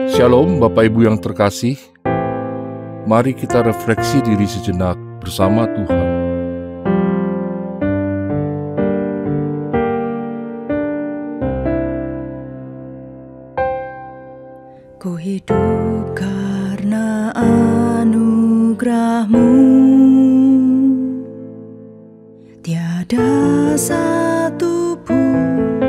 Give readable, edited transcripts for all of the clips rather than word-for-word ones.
Shalom Bapak Ibu yang terkasih. Mari kita refleksi diri sejenak bersama Tuhan. Ku hidup karena anugerah-Mu, tiada satu pun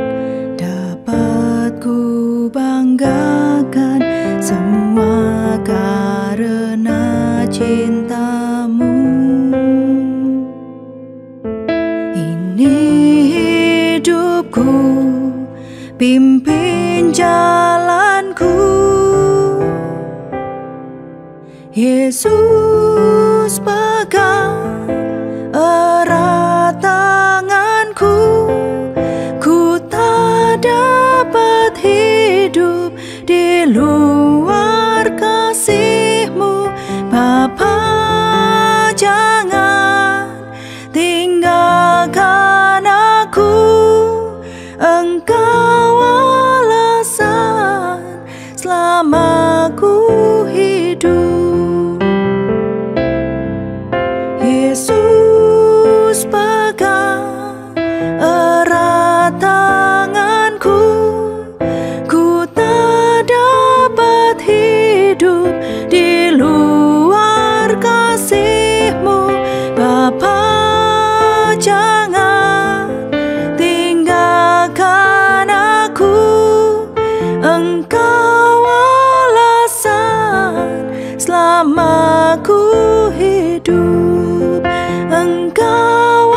dapat ku banggakan, semua karena cinta-Mu. Ini hidupku, pimpin jalanku, Yesus pegang erat tanganku. Ku tak dapat hidup di luar kasih-Mu, Bapa. Jangan tinggalkan aku, Engkau alasan selama ku hidup. Yesus pegang erat tanganku, ku tak dapat hidup di luar kasih-Mu, Bapa. Jangan tinggalkan aku, Engkau alasan selama ku hidup. Engkau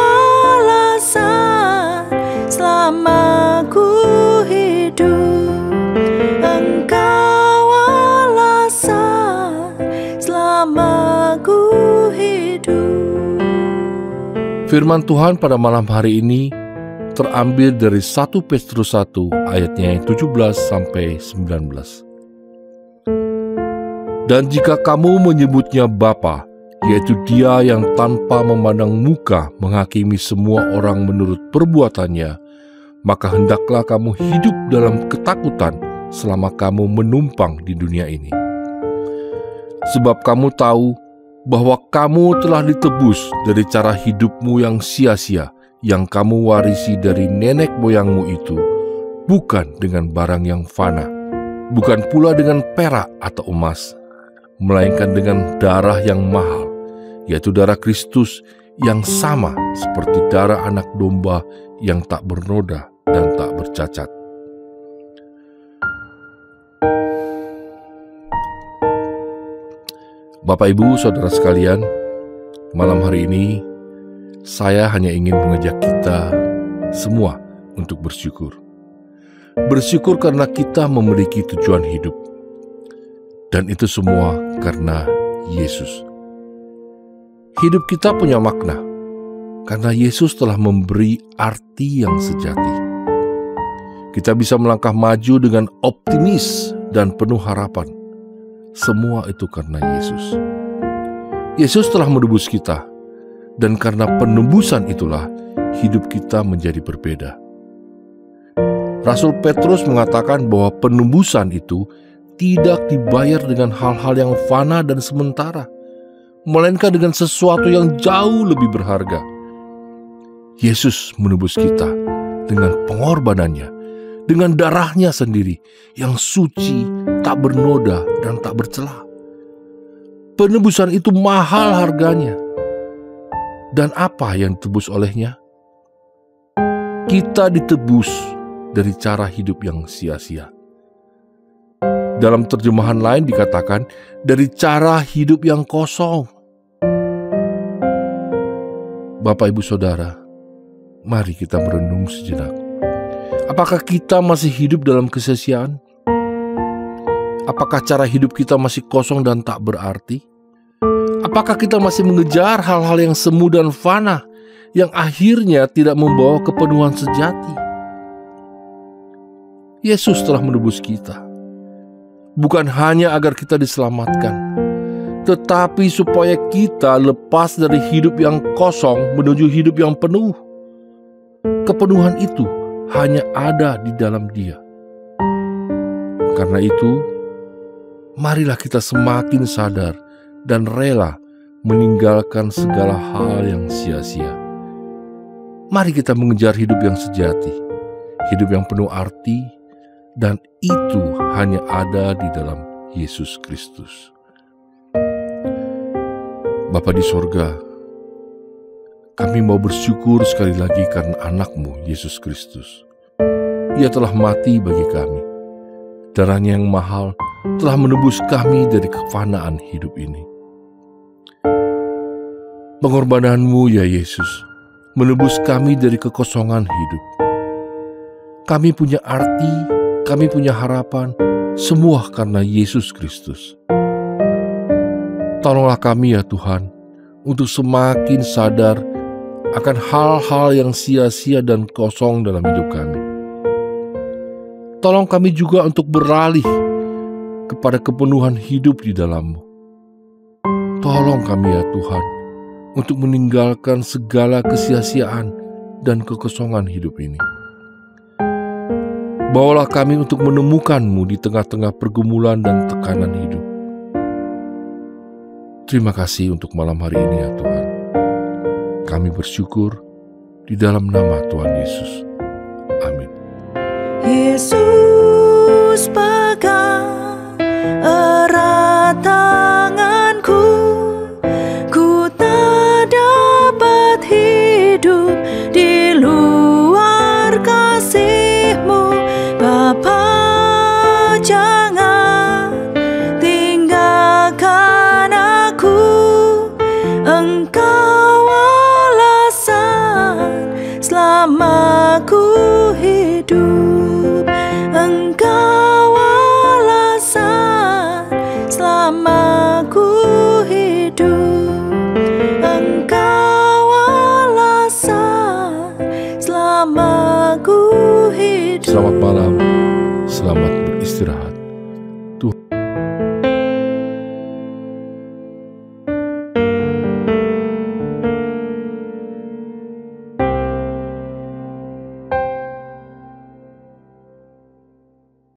alasan selama ku hidup. Engkau alasan selama ku hidup. Firman Tuhan pada malam hari ini terambil dari 1 Petrus 1 ayatnya yang 17 sampai 19. Dan jika kamu menyebutnya Bapa, yaitu Dia yang tanpa memandang muka menghakimi semua orang menurut perbuatannya, maka hendaklah kamu hidup dalam ketakutan selama kamu menumpang di dunia ini. Sebab kamu tahu bahwa kamu telah ditebus dari cara hidupmu yang sia-sia, yang kamu warisi dari nenek moyangmu itu, bukan dengan barang yang fana, bukan pula dengan perak atau emas, melainkan dengan darah yang mahal, yaitu darah Kristus yang sama seperti darah anak domba yang tak bernoda dan tak bercacat. Bapak, Ibu, Saudara sekalian, malam hari ini saya hanya ingin mengajak kita semua untuk bersyukur. Bersyukur karena kita memiliki tujuan hidup. Dan itu semua karena Yesus. Hidup kita punya makna karena Yesus telah memberi arti yang sejati. Kita bisa melangkah maju dengan optimis dan penuh harapan. Semua itu karena Yesus. Yesus telah menebus kita, dan karena penebusan itulah hidup kita menjadi berbeda. Rasul Petrus mengatakan bahwa penebusan itu tidak dibayar dengan hal-hal yang fana dan sementara, melainkan dengan sesuatu yang jauh lebih berharga. Yesus menebus kita dengan pengorbanannya, dengan darahnya sendiri yang suci, tak bernoda dan tak bercela. Penebusan itu mahal harganya. Dan apa yang ditebus olehnya? Kita ditebus dari cara hidup yang sia-sia. Dalam terjemahan lain dikatakan dari cara hidup yang kosong. Bapak, Ibu, Saudara, mari kita merenung sejenak. Apakah kita masih hidup dalam kesia-siaan? Apakah cara hidup kita masih kosong dan tak berarti? Apakah kita masih mengejar hal-hal yang semu dan fana, yang akhirnya tidak membawa kepenuhan sejati? Yesus telah menebus kita, bukan hanya agar kita diselamatkan, tetapi supaya kita lepas dari hidup yang kosong menuju hidup yang penuh. Kepenuhan itu hanya ada di dalam Dia. Karena itu, marilah kita semakin sadar dan rela meninggalkan segala hal yang sia-sia. Mari kita mengejar hidup yang sejati, hidup yang penuh arti, dan itu hanya ada di dalam Yesus Kristus. Bapa di sorga, kami mau bersyukur sekali lagi karena anak-Mu, Yesus Kristus. Ia telah mati bagi kami. Darahnya yang mahal telah menebus kami dari kefanaan hidup ini. Pengorbanan-Mu, ya Yesus, menebus kami dari kekosongan hidup. Kami punya arti, kami punya harapan, semua karena Yesus Kristus. Tolonglah kami ya Tuhan, untuk semakin sadar akan hal-hal yang sia-sia dan kosong dalam hidup kami. Tolong kami juga untuk beralih kepada kepenuhan hidup di dalam-Mu. Tolong kami ya Tuhan, untuk meninggalkan segala kesia-siaan dan kekosongan hidup ini. Bawalah kami untuk menemukan-Mu di tengah-tengah pergumulan dan tekanan hidup. Terima kasih untuk malam hari ini ya Tuhan. Kami bersyukur di dalam nama Tuhan Yesus. Amin. Yesus pegang erat tanganku, ku tak dapat hidup di luar kasih-Mu. Bapa, jangan tinggalkan aku, Engkau alasan selama ku hidup. Engkau alasan selama ku hidup. Engkau alasan selama ku hidup. Selamat malam, selamat beristirahat.